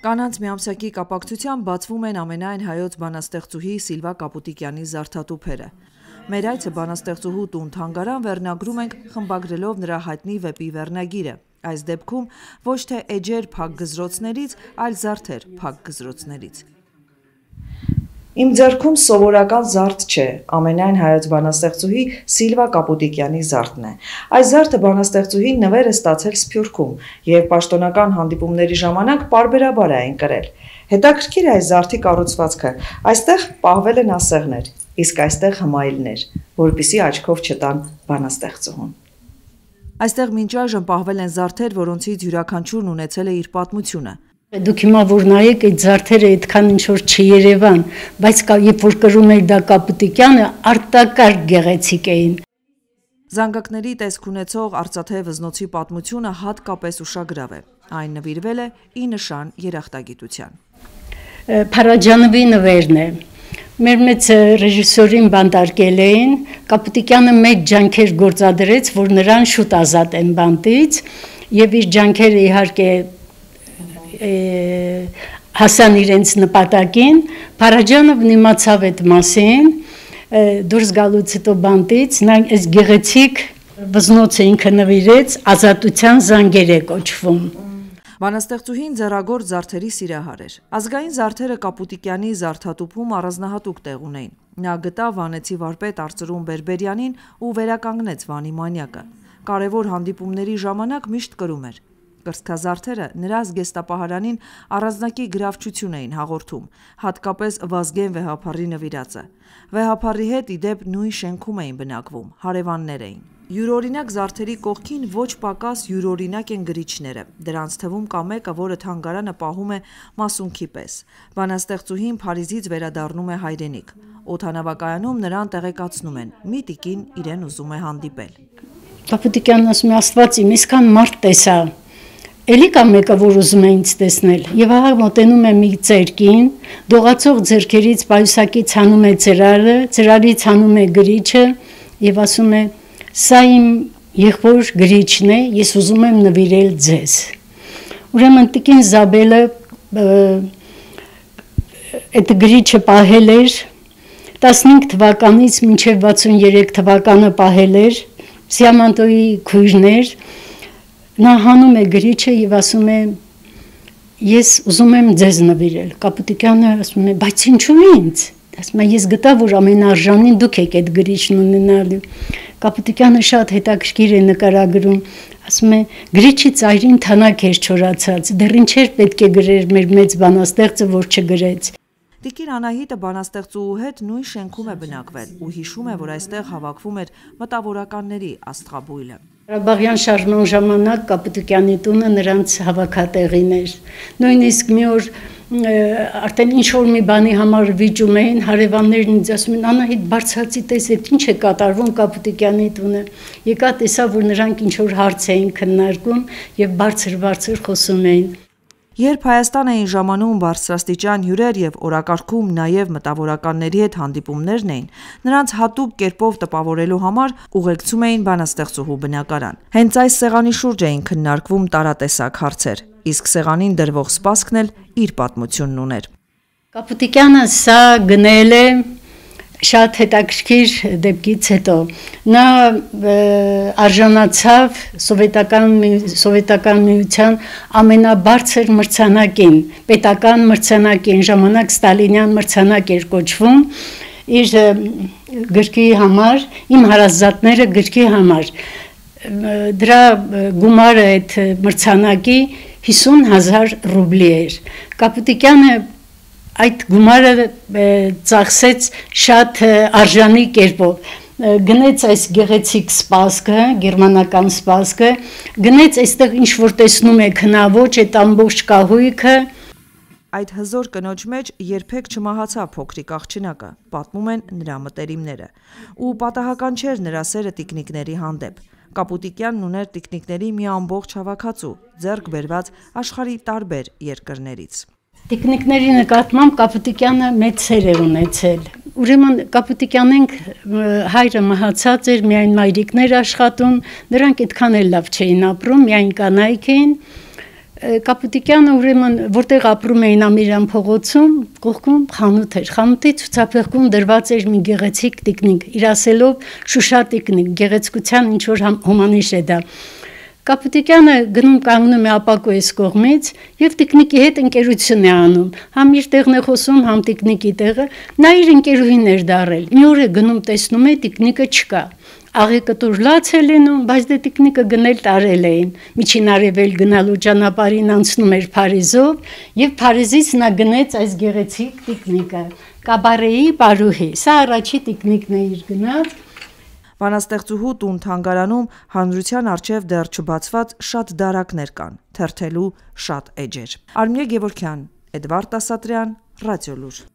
Կանանց միամսյակի կապակցությամբ բացվում են ամենայն հայոց բանաստեղծուհի Սիլվա Կապուտիկյանի զարդատուփերը։ Մեր այցը բանաստեղծուհու տուն-թանգարան վերնագրում ենք խմբագրելով նրա հայտնի վեպի վերնագիրը։ Այս դեպքում ոչ թե էջեր փակ գզրոցներից, այլ զարդեր փակ գզրոցներից։ Իմ ձեռքում սովորական զարդ չէ, ամենայն հայոց բանաստեղծուհի Սիլվա Կապուտիկյանի զարդն է։ Այս զարդը բանաստեղծուհին նվեր է ստացել Սփյուռքում եւ պաշտոնական հանդիպումների ժամանակ պարբերաբար է այն կրել։ Հետաքրքիր է այս զարդի կառուցվածքը։ Այստեղ պահվել են ասեղներ, իսկ այստեղ հմայելներ, որպեսզի աչքով չտան բանաստեղծուհուն։ Այստեղ մինչ այժմ պահվել են զարդեր, որոնցից յուրաքանչյուրն ունեցել է իր պատմությունը։ Դուք հիմա որ նայեք այդ զարդերը այդքան ինչ որ չերևան, բայց երբ որ կրում էր դա Կապուտիկյանը, արտակարգ գեղեցիկ էին։ Զանգակների տեսք ունեցող արծաթե վզնոցի պատմությունը հատկապես ուշագրավ է։ Այն նվիրվել է ի նշան երախտագիտության։ Փարաջանովի նվերն է։ Մեր մեծ ռեժիսորին բանտարկել էին, Կապուտիկյանը մեծ ջանքեր գործադրեց, որ նրան շուտ ազատեն բանտից, եւ իր ջանքերը իհարկե հասան իրենց նպատակին, Փարաջանովն իմացավ այդ մասին, դուրս գալուց հետո բանտից, նա այս գեղեցիկ վզնոցը ինքը նվիրեց, ազատության զանգեր է կոչվում։ Բանաստեղծուհին ձեռագործ զարդերի սիրահար էր։ Ազգային զարդերը Կապուտիկյանի զարդատուփում առանձնահատուկ տեղ ունեին։ Նա գտավ վանեցի վարպետ Արծրուն Բերբերյանին ու վերականգնեց Վանի մանյակը։ Կարևոր հանդիպումների ժամանակ միշտ կրում էր։ Կրծքազարդերը նրա զգեստապահարանին առանձնակի գրավչություն էին հաղորդում, հատկապես Վազգեն Վեհափառի նվիրածը։ Վեհափառի հետ ի դեպ նույն շենքում էին բնակվում, հարևաններ էին։ Յուրօրինակ զարդերի կողքին ոչ պակաս յուրօրինակ են գրիչները։ Դրանց թվում կա մեկը, որը թանգարանը պահում է մասունքի պես։ Բանաստեղծուհին Փարիզից վերադառնում է հայրենիք։ Օդանավակայանում նրան տեղեկացնում են՝ մի տիկին իրեն ուզում է հանդիպել։ Կապուտիկյանն ասում է՝ Աստված իմ, այսքան մարդ տեսա։ Էլի կա մեկը, որ ուզում է ինձ տեսնել, եւ ահա մոտենում է մի ծերկին, դողացող ձեռքերից պայուսակից հանում է ծրարը, ծրարից հանում է գրիչը եւ ասում է. «Սա իմ եղբոր գրիչն է, ես ուզում եմ նվիրել ձեզ»։ Ուրեմն տիկին Զաբելը այդ գրիչը պահել էր 15 թվականից մինչև 63 թվականը պահել էր, Սիամանտոյի քույրն էր։ Նա հանում է գրիչը եւ ասում է. «Ես ուզում եմ ձեզ նվիրել»։ Կապուտիկյանը ասում է. «Բայց ինչու ինձ»։ Ասում է. «Ես գտա, որ ամենարժանին դուք եք այդ գրիչն ունենալու»։ Կապուտիկյանը շատ հետաքրքիր է նկարագրում, ասում է. «Գրիչի ծայրին թանակ էր չորացած, դեռ ինչեր պետք է գրեր մեր մեծ բանաստեղծը, որ չգրեց»։ Տիկին Անահիտը բանաստեղծուհու հետ նույն շենքում է բնակվել ու հիշում է, որ այստեղ հավաքվում էր մտավորականների աստղաբույլը։ Ղարաբաղյան շարժման ժամանակ Կապուտիկյանի տունը նրանց հավաքատեղին էր։ Նույնիսկ մի օր արդեն ինչ-որ մի բանի համար վիճում էին, հարևաններն ինձ ասում են՝ Անահիտ, բարձրացի տեսեք, ինչ է կատարվում Կապուտիկյանի տունը։ Եկա տեսա, որ նրանք ինչ-որ հարց էին քննարկում եւ բարձր խոսում էին։ Երբ Հայաստան էին ժամանում բարձրաստիճան հյուրեր եւ օրակարգում նաեւ մտավորականների հետ հանդիպումներն էին, նրանց հատուկ կերպով տպավորելու համար ուղեկցում էին բանաստեղծուհու բնակարան։ Հենց այս սեղանի շուրջ էին քննարկվում տարատեսակ հարցեր, իսկ սեղանին դրվող սպասքն էլ իր պատմությունն ուներ։ Կապուտիկյանը սա գնել է շատ հետաքրքիր դեպքից հետո։ Նա արժանացավ սովետական միության ամենաբարձր մրցանակին, պետական մրցանակին, ժամանակ Ստալինյան մրցանակ էր կոչվում, իր գրքի համար, իմ հարազատները գրքի համար։ Դրա գումարը այդ մրցանակի 50,000 ռուբլի էր։ Կապուտիկյանը այդ գումարը ծախսեց շատ արժանի կերպով, գնեց այս գեղեցիկ սպասքը, գերմանական սպասքը, գնեց այստեղ ինչ որ տեսնում եք հնաոճ այդ ամբողջ կահույքը։ Այդ հզոր կնոջ մեջ երբեք չմահացավ փոքրիկ աղջնակը, պատմում են նրա մտերիմները, ու պատահական չէր նրա սերը տիկնիկների հանդեպ։ Կապուտիկյանն ուներ տիկնիկների մի ամբողջ հավաքածու, ձեռք բերված աշխարհի տարբեր երկրներից։ Տիկնիկների նկատմամբ Կապուտիկյանը մեծ սեր է ունեցել։ Ուրեմն Կապուտիկյանենք հայրը մահացած էր, միայն մայրիկներ աշխատում, նրանք այդքան էլ լավ չէին ապրում, միայն կանայք էին։ Կապուտիկյանը ուրեմն որտեղ ապրում էին Ամիրյան փողոցում, կողքում խանութ էր։ Խանութի ցուցափեղկում դրված էր մի գեղեցիկ տիկնիկ, իր ասելով Շուշա տիկնիկ, գեղեցկության ինչ որ հոմանիշ է դա։ Կապուտիկյանը գնում կանգնում է ապակոյս կողմից եւ տիկնիկի հետ ընկերություն է անում։ Համ իր տեղն է խոսում, համ տիկնիկի տեղը, նա իր ընկերուհին էր դարել։ Մի օր է գնում տեսնում է տիկնիկը չկա։ Աղեկը դուր լաց է լինում, բայց դե տիկնիկը գնել տարել էին։ Միջին արևել գնալու ճանապարհին անցնում էր Փարիզով եւ Փարիզից նա գնեց այս գեղեցիկ տիկնիկը։ Կաբարեի Պարուհի։ Սա առաջի տիկնիկն է իր գնաց։ Բանաստեղծուհու տուն-թանգարանում հանրության առջև դեռ չբացված շատ դարակներ կան, թերթելու շատ էջեր։ Արմինե Գևորգյան, Էդվարդ Ասատրյան, Ռադիոլուր։